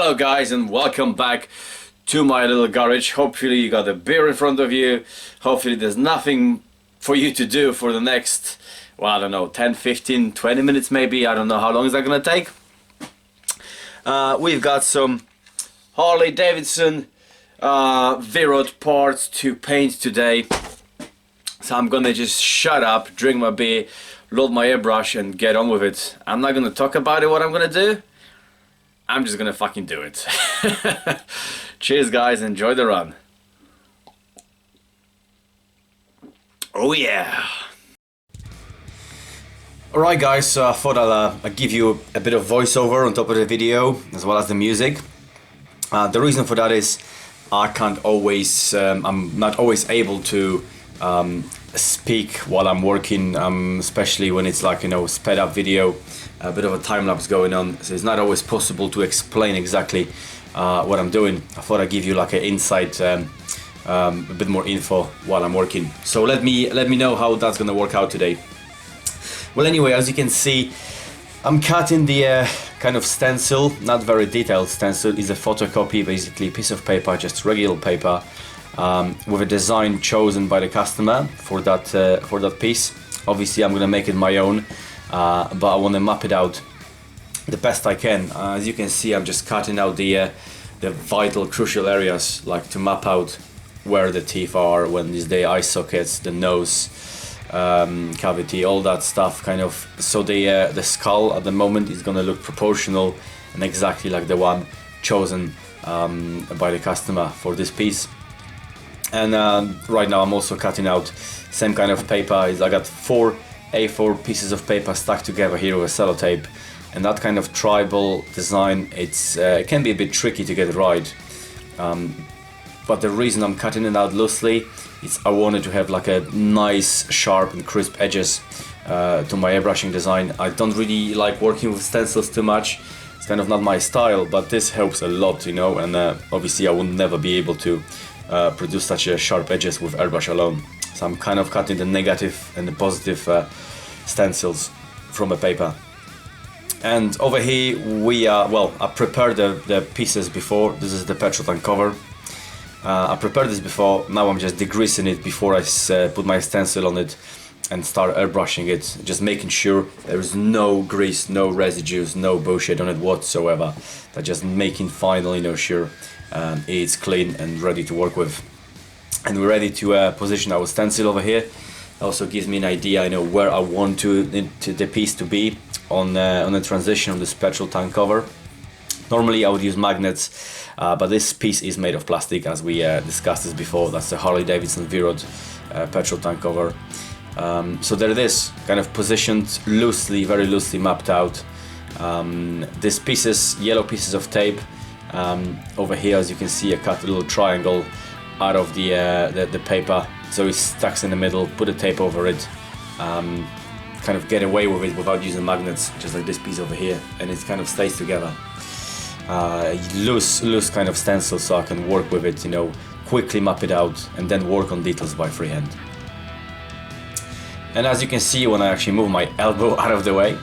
Hello guys, and welcome back to my little garage. Hopefully you got a beer in front of you. Hopefully there's nothing for you to do for the next, well, I don't know, 10, 15, 20 minutes maybe. I don't know how long is that gonna take. We've got some Harley Davidson V ROD parts to paint today. So I'm gonna just shut up, drink my beer, load my airbrush and get on with it. I'm not gonna talk about it, what I'm gonna do. I'm just gonna fucking do it. Cheers guys, enjoy the run. Oh yeah. Alright guys, so I thought I'll give you a bit of voiceover on top of the video as well as the music. The reason for that is I can't always, I'm not always able to speak while I'm working, especially when it's like, you know, sped up video, a bit of a time-lapse going on, so it's not always possible to explain exactly what I'm doing. I thought I'd give you like an insight, a bit more info while I'm working. So let me know how that's gonna work out today. Well, anyway, as you can see, I'm cutting the kind of stencil, not very detailed stencil, is a photocopy, basically piece of paper, just regular paper, with a design chosen by the customer for that piece. Obviously I'm gonna make it my own, but I want to map it out the best I can. As you can see, I'm just cutting out the vital, crucial areas, like to map out where the teeth are, when is the eye sockets, the nose cavity, all that stuff, kind of. So the skull at the moment is gonna look proportional and exactly like the one chosen by the customer for this piece. And right now I'm also cutting out same kind of paper. I got 4 A4 pieces of paper stuck together here with sellotape, and that kind of tribal design, it can be a bit tricky to get it right, but the reason I'm cutting it out loosely is I wanted to have like a nice sharp and crisp edges to my airbrushing design. I don't really like working with stencils too much, it's kind of not my style, but this helps a lot, you know, and obviously I would never be able to produce such a sharp edges with airbrush alone. So I'm kind of cutting the negative and the positive stencils from a paper. And over here we are, well, I prepared the pieces before. This is the petrol tank cover. I prepared this before, now I'm just degreasing it before I put my stencil on it and start airbrushing it, just making sure there is no grease, no residues, no bullshit on it whatsoever. That just making final, you know, sure it's clean and ready to work with. And we're ready to position our stencil over here. Also gives me an idea, you know, where I want the piece to be on the transition of this petrol tank cover. Normally I would use magnets, but this piece is made of plastic, as we discussed this before. That's the Harley Davidson V ROD petrol tank cover. So there it is, kind of positioned loosely, very loosely mapped out. These pieces, yellow pieces of tape. Over here, as you can see, I cut a little triangle out of the paper, so it's stuck in the middle. Put a tape over it, kind of get away with it without using magnets, just like this piece over here, and it kind of stays together. Loose kind of stencil, so I can work with it, you know, quickly map it out, and then work on details by freehand. And as you can see, when I actually move my elbow out of the way,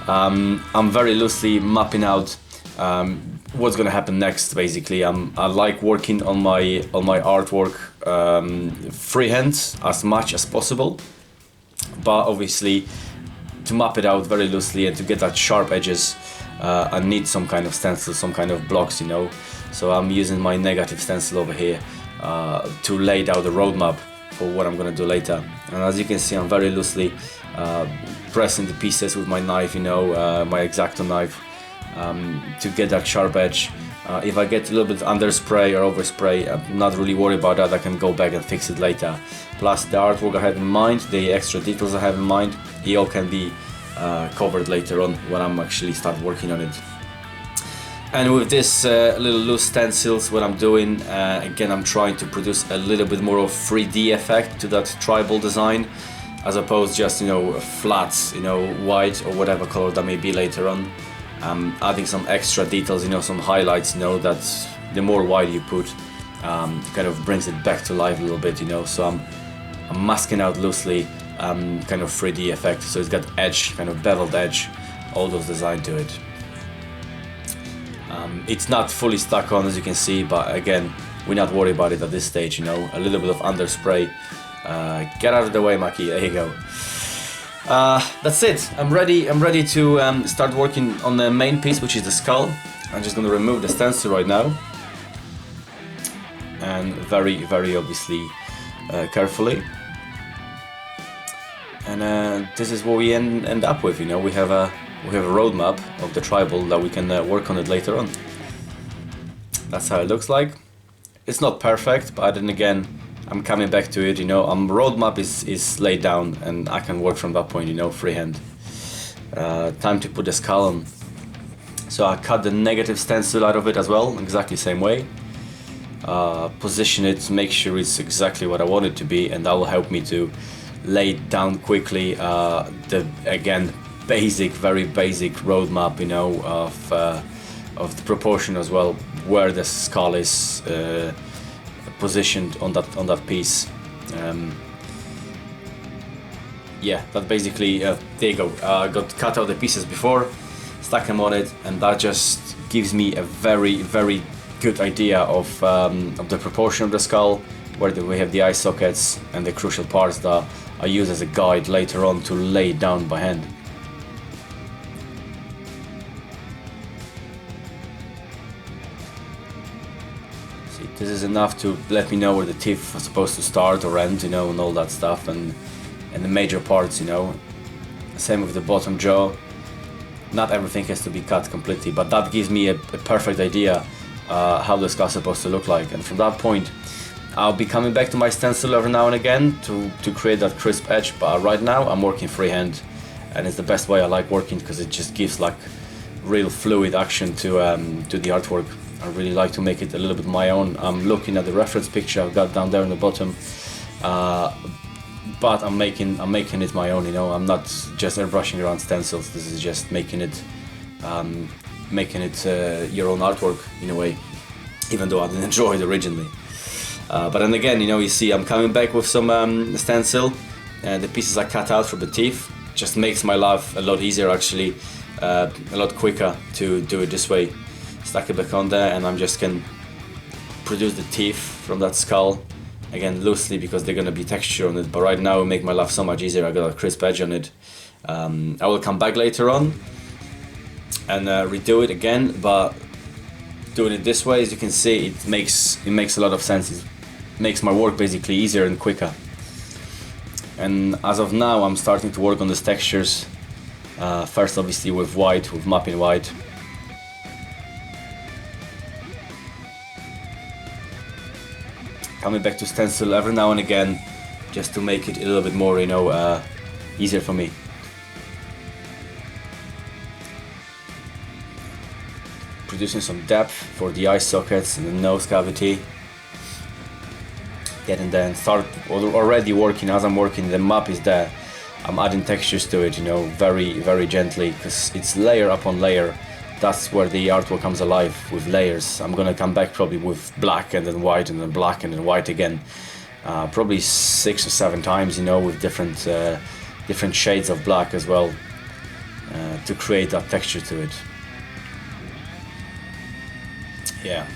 I'm very loosely mapping out what's gonna happen next. Basically, I like working on my artwork freehand as much as possible, but obviously to map it out very loosely and to get that sharp edges, I need some kind of stencil, some kind of blocks, you know. So I'm using my negative stencil over here to lay down the roadmap for what I'm gonna do later. And as you can see, I'm very loosely pressing the pieces with my knife, you know, my X-Acto knife, to get that sharp edge. If I get a little bit under spray or overspray, I'm not really worried about that. I can go back and fix it later. Plus the artwork I have in mind, the extra details I have in mind, it all can be covered later on when I'm actually start working on it. And with this little loose stencils, what I'm doing, again, I'm trying to produce a little bit more of 3D effect to that tribal design, as opposed just, you know, flats, you know, white or whatever color that may be later on. Adding some extra details, you know, some highlights, you know, that the more white you put, kind of brings it back to life a little bit, you know. So I'm masking out loosely, kind of 3D effect, so it's got edge, kind of beveled edge, all those designed to it. It's not fully stuck on, as you can see, but again, we're not worried about it at this stage, you know. A little bit of underspray. Get out of the way, Maki. There you go. That's it. I'm ready to start working on the main piece, which is the skull. I'm just going to remove the stencil right now, and very obviously carefully. And this is what we end up with. You know, we have a roadmap of the tribal that we can work on it later on. That's how it looks like. It's not perfect, but then again, I'm coming back to it. You know, roadmap is laid down, and I can work from that point. You know, freehand. Time to put the skull on. So I cut the negative stencil out of it as well, exactly same way. Position it, make sure it's exactly what I want it to be, and that will help me to lay it down quickly. The again very basic roadmap, you know, of the proportion as well, where the skull is positioned on that piece. Yeah, that basically there you go. Got cut out the pieces before, stuck them on it, and that just gives me a very good idea of the proportion of the skull, where we have the eye sockets and the crucial parts that I use as a guide later on to lay it down by hand. See, this is enough to let me know where the teeth are supposed to start or end, you know, and all that stuff, and the major parts, you know. Same with the bottom jaw. Not everything has to be cut completely, but that gives me a perfect idea how the skull is supposed to look like. And from that point, I'll be coming back to my stencil every now and again to create that crisp edge, but right now I'm working freehand, and it's the best way I like working, because it just gives like real fluid action to the artwork. I really like to make it a little bit my own. I'm looking at the reference picture I've got down there in the bottom, but I'm making it my own, you know. I'm not just airbrushing around stencils. This is just making it your own artwork in a way, even though I didn't enjoy it originally. But then again, you know, you see I'm coming back with some stencil, and the pieces I cut out from the teeth just makes my life a lot easier, actually, a lot quicker to do it this way. Stack it back on there, and I'm just can produce the teeth from that skull, again loosely, because they're gonna be texture on it, but right now it make my life so much easier. I got a crisp edge on it. I will come back later on and redo it again, but doing it this way, as you can see, it makes a lot of sense. It makes my work basically easier and quicker. And as of now, I'm starting to work on these textures. First, obviously, with white, with mapping white. Coming back to stencil every now and again, just to make it a little bit more, you know, easier for me. Producing some depth for the eye sockets and the nose cavity. Getting there and start already working. As I'm working, the map is there. I'm adding textures to it, you know, very gently, because it's layer upon layer. That's where the artwork comes alive, with layers. I'm gonna come back probably with black and then white and then black and then white again, probably 6 or 7 times, you know, with different shades of black as well, to create that texture to it. Yeah.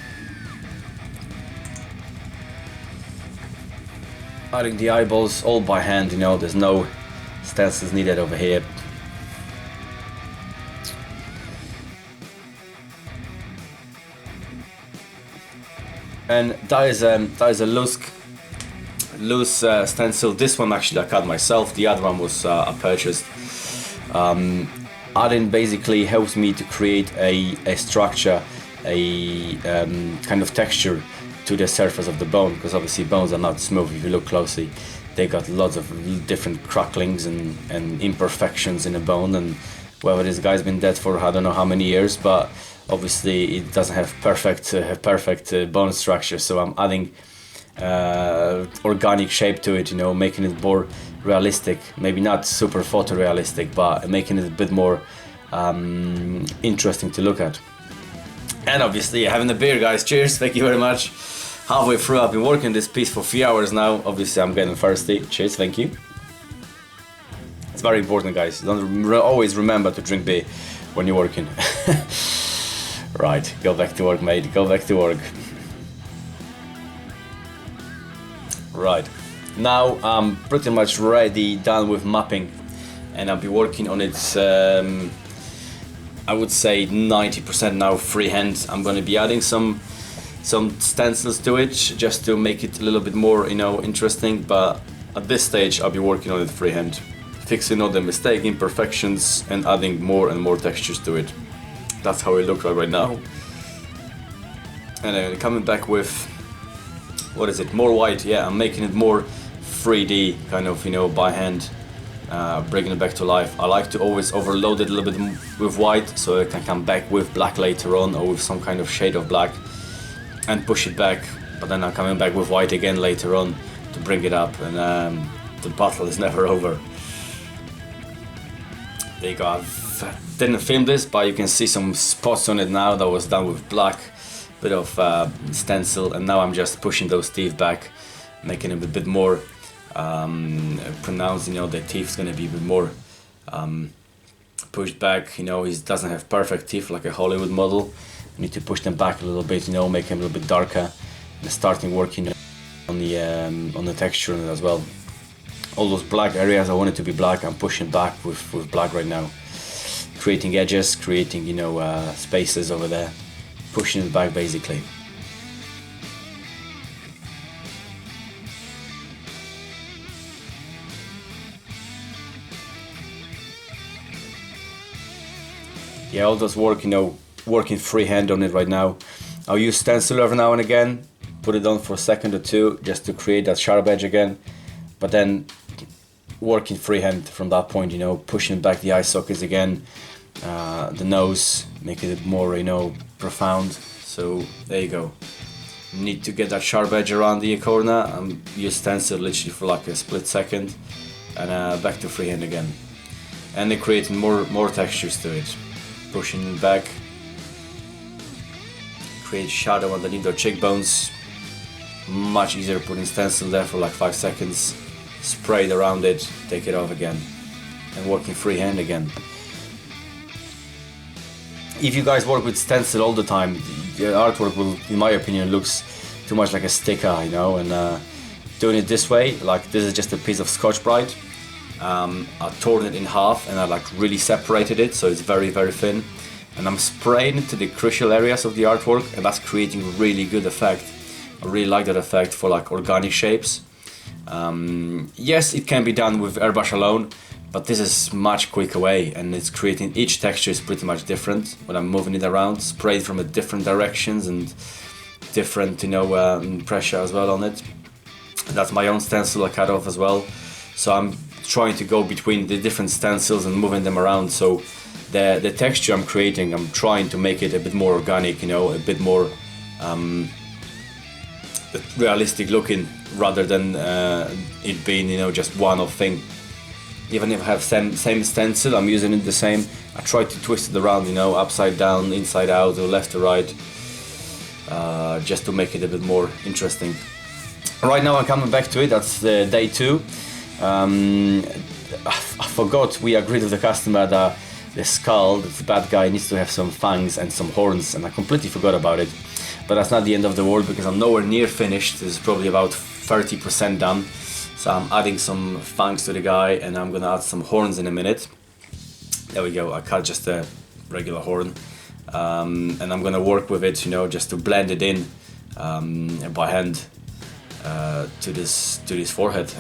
Adding the eyeballs all by hand, you know, there's no stencils needed over here. And that is a loose stencil. This one actually I cut myself. The other one was I purchased. Adding basically helps me to create a structure, a kind of texture to the surface of the bone, because obviously bones are not smooth. If you look closely, they got lots of different cracklings and imperfections in the bone, and whether this guy's been dead for I don't know how many years, but obviously it doesn't have perfect bone structure. So I'm adding organic shape to it, you know, making it more realistic, maybe not super photorealistic, but making it a bit more interesting to look at. And obviously having a beer, guys. Cheers, thank you very much. Halfway through, I've been working this piece for 3 hours now. Obviously I'm getting thirsty. Cheers, thank you. It's very important, guys. Don't always remember to drink beer when you're working. Right, go back to work, mate, go back to work. Right, now I'm pretty much ready, done with mapping, and I'll be working on it, I would say 90% now freehand. I'm going to be adding some stencils to it just to make it a little bit more, you know, interesting, but at this stage I'll be working on it freehand, fixing all the mistake, imperfections, and adding more and more textures to it. That's how it looks like right now. And then coming back with, what is it, more white. Yeah, I'm making it more 3D kind of, you know, by hand, bringing it back to life. I like to always overload it a little bit with white so I can come back with black later on, or with some kind of shade of black, and push it back, but then I'm coming back with white again later on to bring it up, and the battle is never over. There you go. I didn't film this, but you can see some spots on it now that was done with black, bit of stencil, and now I'm just pushing those teeth back, making them a bit more pronounced. You know, the teeth's gonna be a bit more pushed back. You know, he doesn't have perfect teeth like a Hollywood model. I need to push them back a little bit, you know, make them a little bit darker, and starting working on the texture on it as well. All those black areas I want it to be black, I'm pushing back with black right now, creating edges, creating, you know, spaces over there, pushing it back basically. Yeah, all those work, you know, working freehand on it right now. I'll use stencil every now and again, put it on for a second or two just to create that sharp edge again, but then working freehand from that point, you know, pushing back the eye sockets again, the nose, making it more, you know, profound. So there you go. Need to get that sharp edge around the corner. Use stencil literally for like a split second, and back to freehand again, and then creating more textures to it, pushing it back, create shadow underneath their cheekbones. Much easier putting stencil there for like 5 seconds, spray it around it, take it off again, and working freehand again. If you guys work with stencil all the time, the artwork will, in my opinion, looks too much like a sticker, you know, and doing it this way, like this is just a piece of Scotch-Brite. I torn it in half and I like really separated it so it's very thin, and I'm spraying it to the crucial areas of the artwork, and that's creating a really good effect. I really like that effect for like organic shapes. Yes, it can be done with airbrush alone, but this is much quicker way, and it's creating, each texture is pretty much different when I'm moving it around, sprayed from different directions and different, you know, pressure as well on it. That's my own stencil I cut off as well, so I'm trying to go between the different stencils and moving them around, so the texture I'm creating, I'm trying to make it a bit more organic, you know, a bit more realistic looking, rather than it being, you know, just one-off thing. Even if I have same stencil, I'm using it the same. I try to twist it around, you know, upside down, inside out, or left to right, just to make it a bit more interesting. Right now I'm coming back to it. That's day 2. I forgot, we agreed with the customer that the skull, the bad guy, needs to have some fangs and some horns, and I completely forgot about it. But that's not the end of the world, because I'm nowhere near finished. This is probably about 30% done. So I'm adding some fangs to the guy, and I'm gonna add some horns in a minute. There we go, I cut just a regular horn. And I'm gonna work with it, you know, just to blend it in by hand to this forehead.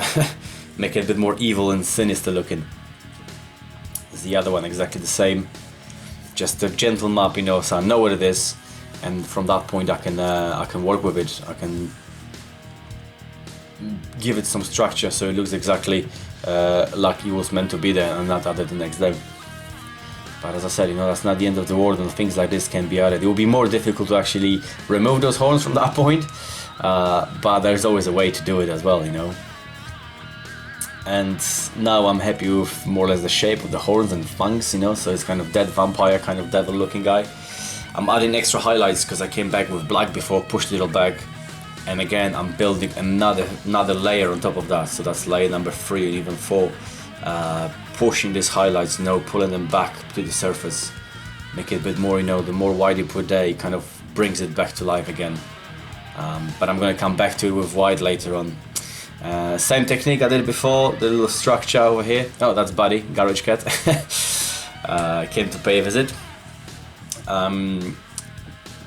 Make it a bit more evil and sinister looking. It's the other one exactly the same. Just a gentle map, you know, so I know what it is, and from that point I can work with it. I can give it some structure so it looks exactly like it was meant to be there, and not added the next day. But as I said, you know, that's not the end of the world, and things like this can be added. It will be more difficult to actually remove those horns from that point, but there's always a way to do it as well, you know. And now I'm happy with more or less the shape of the horns and fangs, you know, so it's kind of dead vampire, kind of devil looking guy. I'm adding extra highlights because I came back with black before, pushed it all back, and again I'm building another layer on top of that, so that's layer number 3 and even 4, pushing these highlights, you know, pulling them back to the surface, make it a bit more, you know, the more white you put there, it kind of brings it back to life again. But I'm gonna come back to it with white later on. Same technique I did before, the little structure over here. Oh, that's Buddy, garage cat. Came to pay a visit.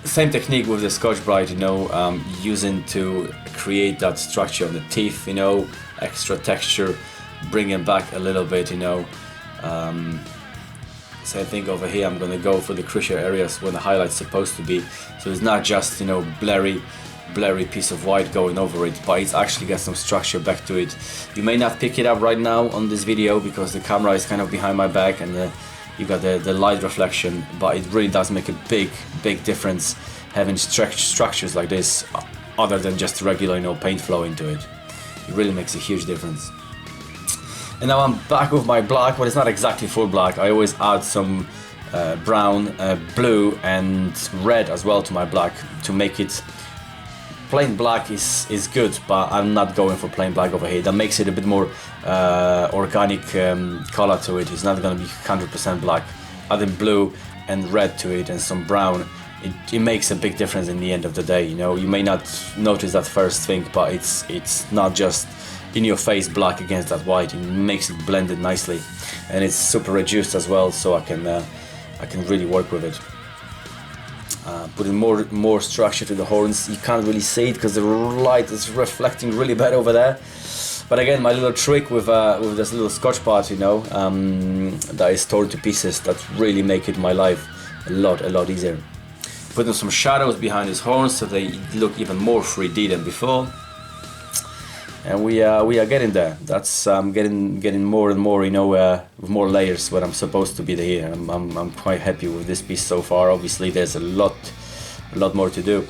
Same technique with the Scotch-Brite, you know, using to create that structure on the teeth, you know, extra texture, bring it back a little bit, you know. Same thing over here, I'm gonna go for the crucial areas where the highlight's supposed to be. So it's not just, you know, blurry piece of white going over it, but it's actually got some structure back to it. You may not pick it up right now on this video because the camera is kind of behind my back and you got the light reflection, but it really does make a big difference having structures like this other than just regular, you know, paint flow into it. It really makes a huge difference. And now I'm back with my black, but it's not exactly full black. I always add some brown, blue and red as well to my black to make it. Plain black is good, but I'm not going for plain black over here. That makes it a bit more organic color to it. It's not going to be 100% black. Adding blue and red to it and some brown, it makes a big difference in the end of the day. You know, you may not notice that first thing, but it's not just in your face black against that white. It makes it blended nicely, and it's super reduced as well, so I can really work with it. Putting more structure to the horns. You can't really see it because the light is reflecting really bad over there. But again, my little trick with this little Scotch part, you know, that is torn to pieces, that really make it my life a lot easier. Putting some shadows behind his horns so they look even more 3D than before. And we are getting there. That's getting more and more, you know, with more layers where I'm supposed to be here. I'm quite happy with this piece so far. Obviously, there's a lot more to do,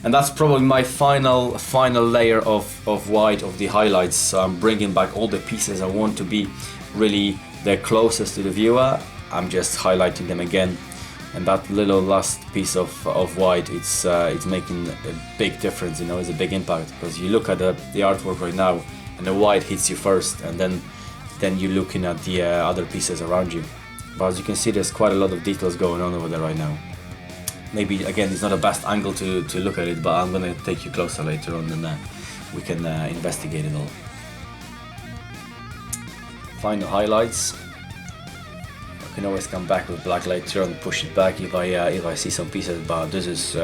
and that's probably my final layer of white of the highlights. So I'm bringing back all the pieces I want to be really the closest to the viewer. I'm just highlighting them again. And that little last piece of white, it's making a big difference, you know, it's a big impact, because you look at the artwork right now and the white hits you first, and then you're looking at the other pieces around you. But as you can see, there's quite a lot of details going on over there right now. Maybe again it's not the best angle to look at it, but I'm gonna take you closer later on and we can investigate it all. Final highlights. I can always come back with black later and push it back if I see some pieces, but this is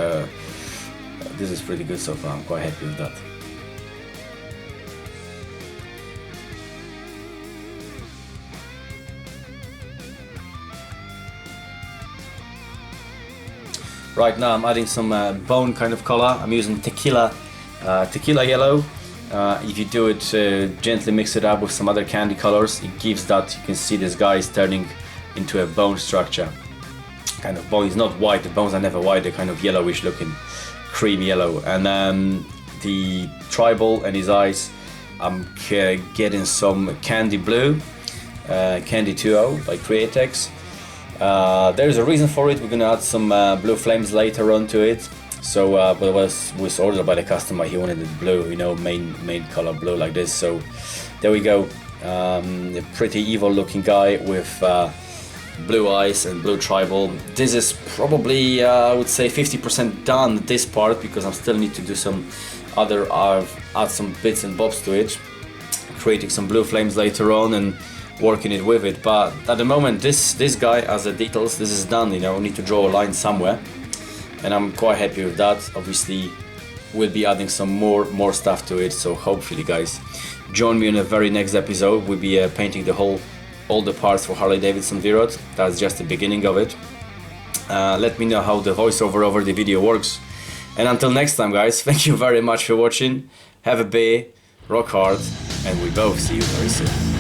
pretty good so far. I'm quite happy with that. Right now I'm adding some bone kind of color. I'm using tequila yellow. If you do it, gently mix it up with some other candy colors, it gives that, you can see this guy is turning into a bone structure. Kind of bone is not white, the bones are never white, they're kind of yellowish looking, cream yellow. And the tribal and his eyes, I'm getting some candy blue, Candy 2.0 by Createx. There's a reason for it. We're gonna add some blue flames later on to it. So but it was ordered by the customer. He wanted it blue, you know, main color blue like this. So there we go. A pretty evil looking guy with blue eyes and blue tribal. This is probably I would say 50% done, this part, because I still need to do some other add some bits and bobs to it, creating some blue flames later on and working it with it. But at the moment this guy as the details, this is done, you know. I need to draw a line somewhere, and I'm quite happy with that. Obviously we'll be adding some more stuff to it, so hopefully guys join me in the very next episode. We'll be painting all the parts for Harley Davidson V ROD. That's just the beginning of it. Let me know how the voiceover over the video works, and until next time guys, thank you very much for watching. Have a beer, rock hard, and we both see you very soon.